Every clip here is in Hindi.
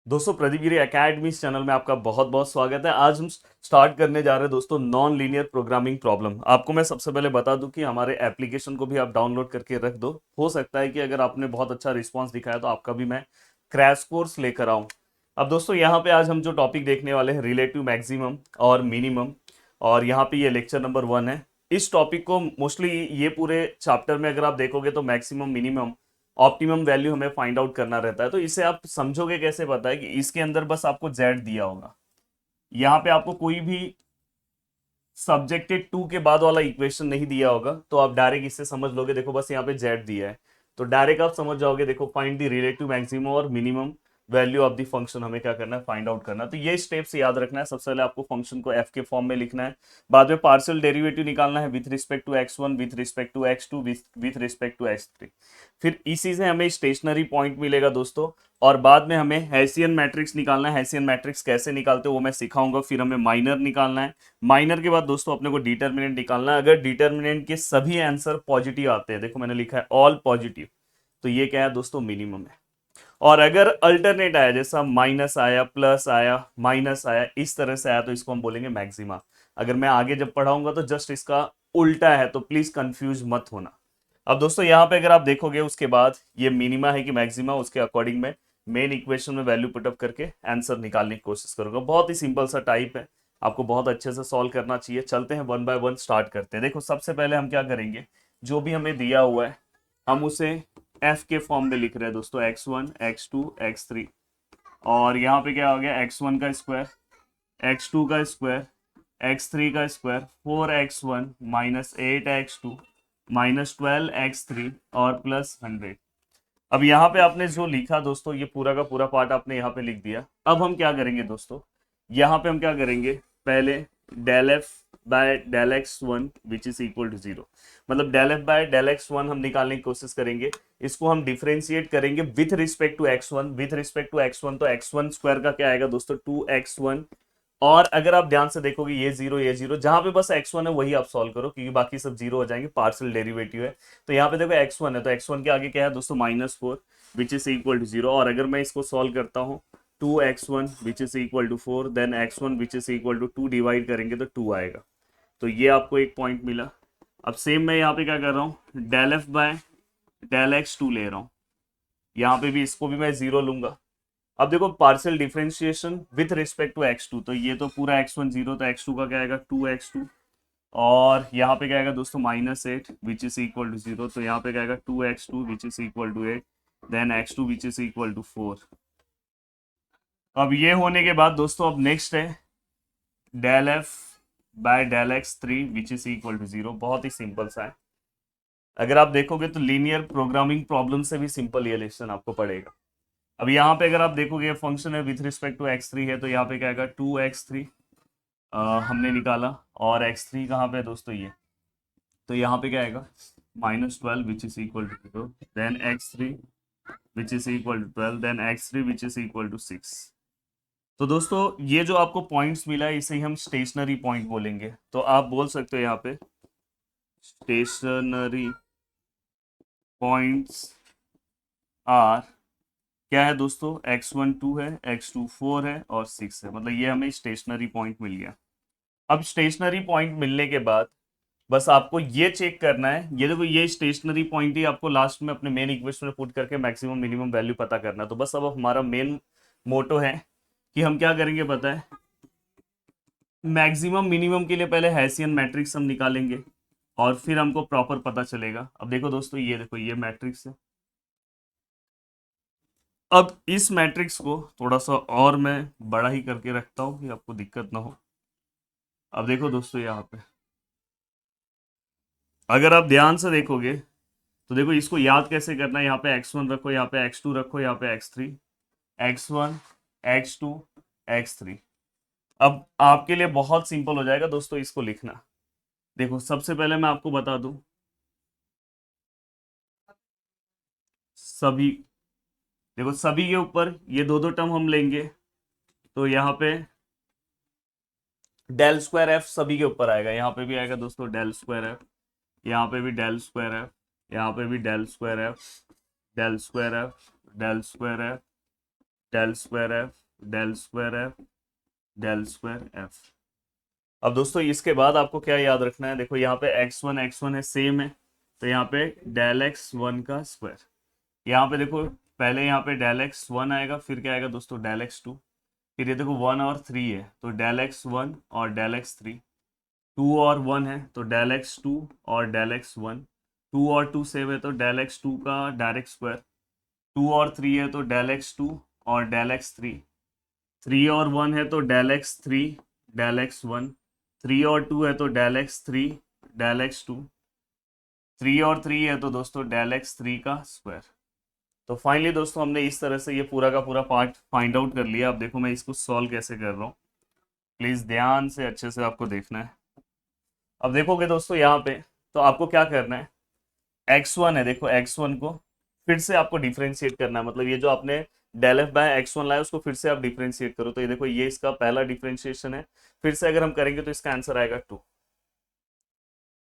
दोस्तों प्रदीप गिरी एकेडमी चैनल में आपका बहुत बहुत स्वागत है। आज हम स्टार्ट करने जा रहे हैं दोस्तों नॉन लीनियर प्रोग्रामिंग प्रॉब्लम। आपको मैं सबसे पहले बता दूं कि हमारे एप्लीकेशन को भी आप डाउनलोड करके रख दो। हो सकता है कि अगर आपने बहुत अच्छा रिस्पांस दिखाया तो आपका भी मैं क्रैश कोर्स लेकर आऊं। अब दोस्तों यहाँ पे आज हम जो टॉपिक देखने वाले हैं रिलेटिव मैक्सिमम और मिनिमम, और यहाँ पे ये लेक्चर नंबर 1 है। इस टॉपिक को मोस्टली ये पूरे चैप्टर में अगर आप देखोगे तो मैक्सिमम मिनिमम ऑप्टिमम वैल्यू हमें फाइंड आउट करना रहता है। तो इसे आप समझोगे कैसे, पता है कि इसके अंदर बस आपको जेड दिया होगा, यहाँ पे आपको कोई भी सब्जेक्टेड टू के बाद वाला इक्वेशन नहीं दिया होगा, तो आप डायरेक्ट इससे समझ लोगे। देखो बस यहाँ पे जेड दिया है तो डायरेक्ट आप समझ जाओगे। देखो फाइंड द रिलेटिव मैक्सिमम और minimum value of the function हमें क्या करना है, फाइंड आउट करना है। तो ये स्टेप्स याद रखना है। सबसे पहले आपको फंक्शन को एफ के फॉर्म में लिखना है, बाद में पार्शियल डेरिवेटिव निकालना है with respect to x1, with respect to x2, with respect to x3। फिर इसी से हमें स्टेशनरी पॉइंट मिलेगा दोस्तों, और बाद में हमें हेसियन मैट्रिक्स निकालना है। हेसियन मैट्रिक्स कैसे निकालते हो वो मैं सिखाऊंगा। फिर हमें माइनर निकालना है। माइनर के बाद दोस्तों अपने को डिटर्मिनेंट निकालना है। अगर डिटर्मिनेंट के सभी आंसर पॉजिटिव आते हैं, देखो मैंने लिखा है ऑल पॉजिटिव, तो ये क्या है दोस्तों, मिनिमम है। और अगर अल्टरनेट आया, जैसा माइनस आया, प्लस आया, माइनस आया, इस तरह से आया, तो इसको हम बोलेंगे मैक्सिमा। अगर मैं आगे जब पढ़ाऊंगा तो जस्ट इसका उल्टा है, तो प्लीज कंफ्यूज मत होना। अब दोस्तों यहाँ पे अगर आप देखोगे उसके बाद ये मिनिमा है कि मैक्सिमा, उसके अकॉर्डिंग में मेन इक्वेशन में वैल्यू पुटअप करके आंसर निकालने की कोशिश करूंगा। बहुत ही सिंपल सा टाइप है, आपको बहुत अच्छे से सॉल्व करना चाहिए। चलते हैं वन बाय वन स्टार्ट करते हैं। देखो सबसे पहले हम क्या करेंगे, जो भी हमें दिया हुआ है हम उसे एफ के फॉर्म में लिख रहे हैं दोस्तों, x1 x2 x3। और यहाँ पे क्या हो गया, x1 का स्क्वायर, x2 का स्क्वायर, x3 का square, 4x1 minus 8x2 minus 12x3 और प्लस 100। अब यहाँ पे आपने जो लिखा दोस्तों, ये पूरा का पूरा पार्ट आपने यहाँ पे लिख दिया। अब हम क्या करेंगे दोस्तों, यहाँ पे हम क्या करेंगे, पहले del F by del x one which is equal to zero, मतलब del F by del x one हम निकालने की कोशिश करेंगे। इसको हम डिफरेंशिएट करेंगे with respect to x one. With respect to x one तो एक्स वन स्क्वायर का क्या आएगा दोस्तों, 2x1। और अगर आप ध्यान से देखोगे ये जीरो, ये जीरो, जहां पे बस x1 है वही आप सॉल्व करो, क्योंकि बाकी सब जीरो हो जाएंगे, पार्शियल डेरिवेटिव है। तो यहाँ पे देखो x1 है, तो x1 के आगे क्या है दोस्तों, -4 which is equal to zero. और अगर मैं इसको सॉल्व करता हूँ, 2x1 which is equal to 4, then x1 which is equal to 2 divide करेंगे तो 2 आएगा। तो ये आपको एक पॉइंट मिला। अब सेम मैं यहाँ पे क्या कर रहा हूँ, del F by del X two ले रहा हूँ। यहाँ पे भी इसको भी मैं जीरो लूंगा। अब देखो partial differentiation with respect to x2, तो ये तो पूरा x1 जीरो, तो x2 का क्या आएगा, 2x2। और यहाँ पे क्या आएगा दोस्तों, -8 which is equal to zero, तो यहाँ पे क्या आएगा 2x2 which is equal to 8, then x2 which is equal to 4। अब ये होने के बाद दोस्तों अब नेक्स्ट है del F by del X three which is equal to zero. बहुत ही सिंपल सा है। अगर आप देखोगे तो लीनियर प्रोग्रामिंग प्रॉब्लम से भी सिंपल ये लेसन आपको पड़ेगा। अब यहाँ पे अगर आप देखोगे फंक्शन है विथ रिस्पेक्ट टू x3 है, तो यहाँ पे क्या आएगा 2x3 हमने निकाला। और x3 कहाँ पे है दोस्तों, ये तो यहाँ पे क्या आएगा -12 which is equal to 0, then x3 which is equal to 12, then x3 which is equal to 6। तो दोस्तों ये जो आपको पॉइंट्स मिला है इसे ही हम स्टेशनरी पॉइंट बोलेंगे। तो आप बोल सकते हो यहाँ पे स्टेशनरी पॉइंट्स आर क्या है दोस्तों, x1 2 है, x2 4 है और 6 है, मतलब ये हमें स्टेशनरी पॉइंट मिल गया। अब स्टेशनरी पॉइंट मिलने के बाद बस आपको ये चेक करना है, ये देखो ये स्टेशनरी पॉइंट ही आपको लास्ट में अपने मेन इक्वेशन में पुट करके मैक्सिमम मिनिमम वैल्यू पता करना है। तो बस अब हमारा मेन मोटो है कि हम क्या करेंगे पता है, मैक्सिमम मिनिमम के लिए पहले हेसियन मैट्रिक्स हम निकालेंगे और फिर हमको प्रॉपर पता चलेगा। अब देखो दोस्तों, ये देखो ये मैट्रिक्स है। अब इस मैट्रिक्स को थोड़ा सा और मैं बड़ा ही करके रखता हूँ कि आपको दिक्कत ना हो। अब देखो दोस्तों यहाँ पे अगर आप ध्यान से देखोगे तो देखो इसको याद कैसे करना है। यहाँ पे x1 रखो, यहाँ पे x2 रखो, यहाँ पे x3, x1 x2 x3। अब आपके लिए बहुत सिंपल हो जाएगा दोस्तों इसको लिखना। देखो सबसे पहले मैं आपको बता दूं, सभी, देखो सभी के ऊपर ये दो दो टर्म हम लेंगे, तो यहाँ पे डेल स्क्वायर एफ सभी के ऊपर आएगा। यहाँ पे भी आएगा दोस्तों डेल स्क्वायर एफ, यहाँ पे भी डेल स्क्वायर एफ, यहाँ पे भी del square F, del square F, del square F, del square F, del square F, del square F. अब दोस्तों इसके बाद आपको क्या याद रखना है, देखो यहाँ पे x1 है, सेम है, तो यहाँ पे डेल x1 का स्क्वायर। यहाँ पे देखो पहले यहाँ पे डेल x1 आएगा, फिर क्या आएगा दोस्तों डेल x2, फिर ये देखो 1 और 3 है तो डेल x1 और डेल x3, 2 और 1 है तो डेल x2 और डेल x1, 2 और 2 सेव है तो डेल x2 का डायरेक्ट स्क्वायर, 2 और 3 है तो डेल x2 और डेल x3, 3 और 1 है तो डेल x3 डेल x1, 3 और 2 है तो डेल x3 डेल x2, 3 और 3 है तो दोस्तों डेल x3 का स्क्वायर। तो फाइनली दोस्तों हमने इस तरह से ये पूरा का पूरा पार्ट फाइंड आउट कर लिया। अब देखो मैं इसको सॉल्व कैसे कर रहा हूँ, प्लीज ध्यान से अच्छे से आपको देखना है। अब देखोगे दोस्तों यहाँ पे, तो आपको क्या करना है, x1 है, देखो x1 को फिर से आपको डिफरेंशिएट करना है, मतलब ये जो आपने डेल एफ बाय x1 लाया उसको फिर से आप डिफरेंशिएट करो। तो ये देखो ये इसका पहला डिफरेंशिएशन है, फिर से अगर हम करेंगे तो इसका आंसर आएगा 2।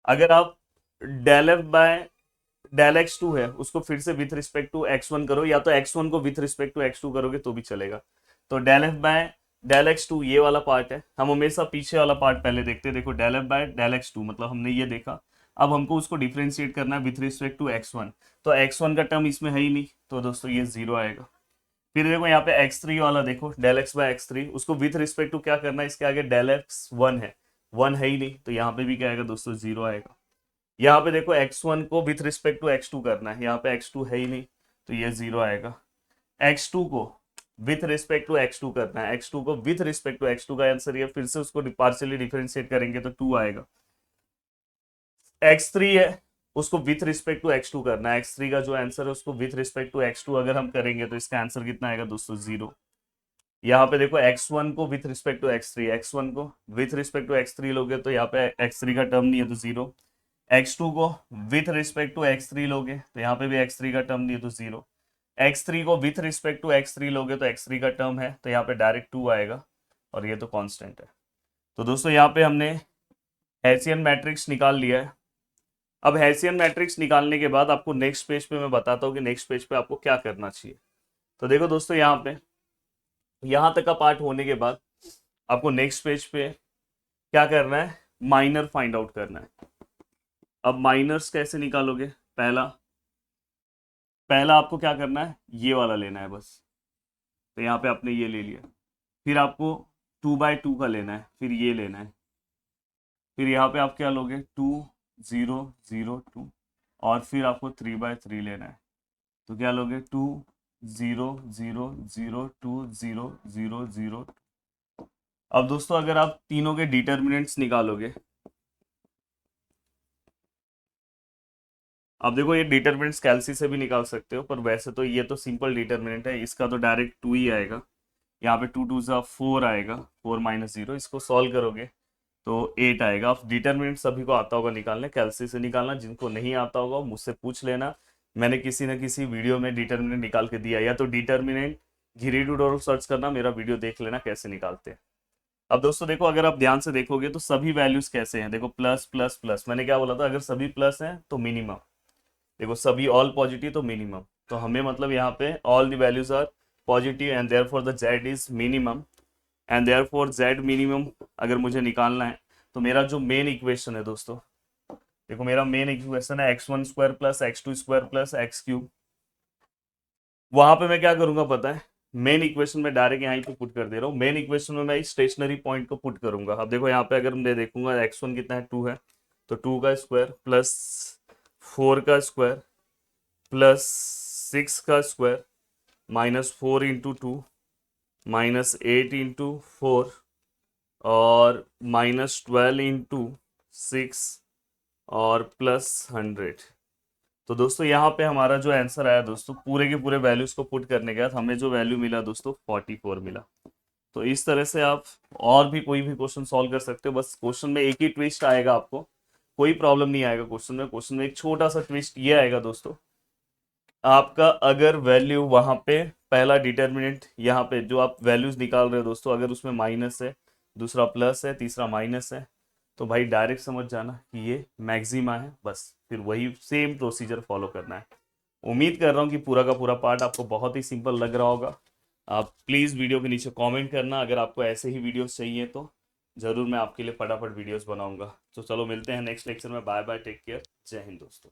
अगर आप del F by del x2 है उसको फिर से विथ रिस्पेक्ट टू x1 करो, या तो x1 को विथ रिस्पेक्ट टू x2 करोगे तो भी चलेगा। तो del F by del x2 ये वाला पार्ट है, हम हमेशा पीछे वाला पार्ट पहले देखते हैं। देखो del F by del x2 मतलब हमने ये देखा, अब हमको उसको डिफरेंशिएट करना है विथ रिस्पेक्ट टू x1, तो x1 का टर्म इसमें है ही नहीं, तो दोस्तों ये 0 आएगा। फिर देखो यहाँ पे x3 वाला, देखो डेल x बाय x3 उसको विथ रिस्पेक्ट टू क्या करना है, इसके आगे डेल x1 है, 1 है ही नहीं, तो यहाँ पे भी क्या आएगा दोस्तों 0 आएगा। यहाँ पे देखो x1 को विथ रिस्पेक्ट टू x2 करना है, यहाँ पे x2 है ही नहीं, तो ये 0 आएगा। x2 को विथ रिस्पेक्ट टू x2 करना है, x2 को विथ रिस्पेक्ट टू x2 का आंसर ये, फिर से उसको पार्शियली डिफरेंशिएट करेंगे तो 2 आएगा। x3 है उसको विथ रिस्पेक्ट टू x2 करना है, x3 का जो आंसर है उसको विथ रिस्पेक्ट टू x2 अगर हम करेंगे तो इसका आंसर कितना आएगा दोस्तों 0। यहाँ पे देखो x1 को with respect to x3, x1 को विथ रिस्पेक्ट टू x3 लोगे तो यहाँ पे x3 का टर्म नहीं है तो 0, x2 को विथ रिस्पेक्ट टू x3 लोगे तो यहाँ पे भी x3 का टर्म नहीं है तो 0, x3 को विथ रिस्पेक्ट टू x3 लोगे तो x3 का टर्म है तो यहाँ पे डायरेक्ट 2 आएगा, और ये तो कांस्टेंट है। तो दोस्तों यहाँ पे हमने हेसियन मैट्रिक्स निकाल लिया है। अब हेसियन मैट्रिक्स निकालने के बाद आपको नेक्स्ट पेज पे मैं बताता हूँ कि नेक्स्ट पेज पे आपको क्या करना चाहिए। तो देखो दोस्तों यहाँ पे यहाँ तक का पार्ट होने के बाद आपको नेक्स्ट पेज पे क्या करना है, माइनर फाइंड आउट करना है। अब माइनर्स कैसे निकालोगे, पहला पहला आपको क्या करना है, ये वाला लेना है बस, तो यहाँ पे आपने ये ले लिया, फिर आपको 2/2 का लेना है, फिर ये लेना है, फिर यहाँ पे आप क्या लोगे 2 0 0 2, और फिर आपको 3/3 लेना है, तो क्या लोगे 2 0 0 0 2 0 0 0। अब दोस्तों अगर आप तीनों के डिटर्मिनेंट्स निकालोगे, अब देखो ये डिटर्मिनेंट्स कैलसी से भी निकाल सकते हो, पर वैसे तो ये तो सिंपल डिटर्मिनेंट है, इसका तो डायरेक्ट 2 ही आएगा। यहाँ पे 2 2 ज़ा 4 आएगा, 4 - 0, इसको सॉल्व करोगे तो 8 आएगा। अब डिटर्मिनेंट सभी को आता होगा निकालने, कैलसी से निकालना, जिनको नहीं आता होगा मुझसे पूछ लेना, मैंने किसी न किसी वीडियो में डिटर्मिनेंट निकाल के दिया, या तो डिटर्मिनेंट घिरी डूडोर सर्च करना, मेरा वीडियो देख लेना कैसे निकालते हैं। अब दोस्तों देखो अगर आप ध्यान से देखोगे तो सभी वैल्यूज कैसे हैं, देखो प्लस प्लस प्लस, मैंने क्या बोला था, अगर सभी प्लस हैं तो मिनिमम, देखो सभी ऑल पॉजिटिव तो मिनिमम, तो हमें मतलब यहाँ पे all the values are positive and therefore the Z is minimum, and therefore Z minimum अगर मुझे निकालना है तो मेरा जो मेन इक्वेशन है दोस्तों, देखो मेरा मेन इक्वेशन है x1² plus x2² plus x3, वहां पे मैं क्या करूंगा पता है, मेन इक्वेशन में डायरेक्ट यहाँ पे पुट कर दे रहा हूँ, मेन इक्वेशन में मैं स्टेशनरी पॉइंट को पुट करूंगा। अब देखो यहाँ पे अगर मैं देखूंगा x1 कितना है 2 है, तो 2 का स्क्वायर प्लस 4 का स्क्वायर प्लस 6 का स्क्वायर -4 इंटू 2 -8 इंटू 4 और -12 इंटू 6 और +100। तो दोस्तों यहाँ पे हमारा जो आंसर आया दोस्तों, पूरे के पूरे वैल्यूज को पुट करने के बाद हमें जो वैल्यू मिला दोस्तों 44 मिला। तो इस तरह से आप और भी कोई भी क्वेश्चन सॉल्व कर सकते हो, बस क्वेश्चन में एक ही ट्विस्ट आएगा, आपको कोई प्रॉब्लम नहीं आएगा क्वेश्चन में एक छोटा सा ट्विस्ट ये आएगा दोस्तों, आपका अगर वैल्यू वहां पे पहला डिटर्मिनेंट यहाँ पे जो आप वैल्यूज निकाल रहे हो दोस्तों, अगर उसमें माइनस है, दूसरा प्लस है, तीसरा माइनस है, तो भाई डायरेक्ट समझ जाना कि ये मैक्सिमा है, बस फिर वही सेम प्रोसीजर फॉलो करना है। उम्मीद कर रहा हूँ कि पूरा का पूरा पार्ट आपको बहुत ही सिंपल लग रहा होगा। आप प्लीज़ वीडियो के नीचे कमेंट करना, अगर आपको ऐसे ही वीडियोस चाहिए तो ज़रूर मैं आपके लिए फटाफट वीडियोस बनाऊंगा। तो चलो मिलते हैं नेक्स्ट लेक्चर में, बाय बाय, टेक केयर, जय हिंद दोस्तों।